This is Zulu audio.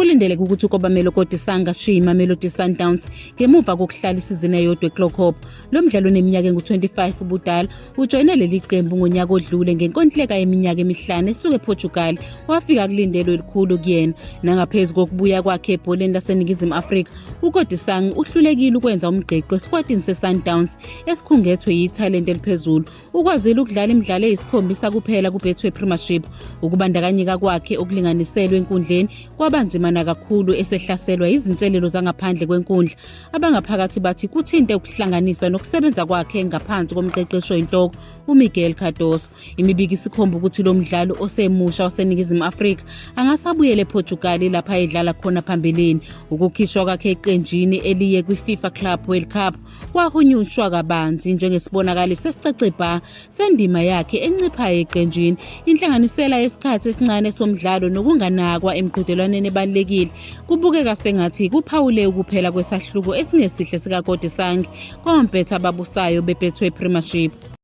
Kulindeleke ukuthi uKobamelo Kodisanga ashiye iMamelodi Sundowns ngemuva kokuhlala isizini eyodwa eClockhope. Lo mdlalo oneminyaka engu-25 ubudala ujoyine leli qembu ngonyaka odlule ngenkontileka yeminyaka emihlanu esuka ePortugal. Wafika kulindelwe elikhulu kuyena. Nangaphezu kokubuya kwakhe ebholeni laseNingizimu Afrika, uKodisanga uhlulekile ukwenza umgqeqo esquadini seSundowns esikhungethwe yithalente eliphezulu. Ukwazile ukudlala imidlalo eyisikhombisa kuphela kuBetway Premiership. Ukubandakanyeka kwakhe okulinganiselwe enkundleni kwabanzima kakhulu esehlaselwa izinselelo zangaphandle kwenkundla. Abangaphakathi bathi kuthinte ukuhlanganiswa nokusebenza kwakhe ngaphansi komqeqeshi oyinhloko uMiguel Cardoso. Imibiko isikhomba ukuthi lo mdlalo osemusha waseNingizimu Afrika angasabuyela ePortugal lapha edlala khona phambilini. Ukukhishwa kwakhe eqenjini eliye kwiFIFA Club World Cup kwahunyushwa kabanzi njengesibonakaliso esicace bha sendima yakhe enciphayo eqenjini. Inhlanganisela yesikhathi esincane somdlalo nokunganakwa emqhudelwaneni ebalekile kubukeka sengathi kuphawule ukuphela kwesahluko esingesihle sikaKodisanga kompetha ababusayo beBetway Premiership.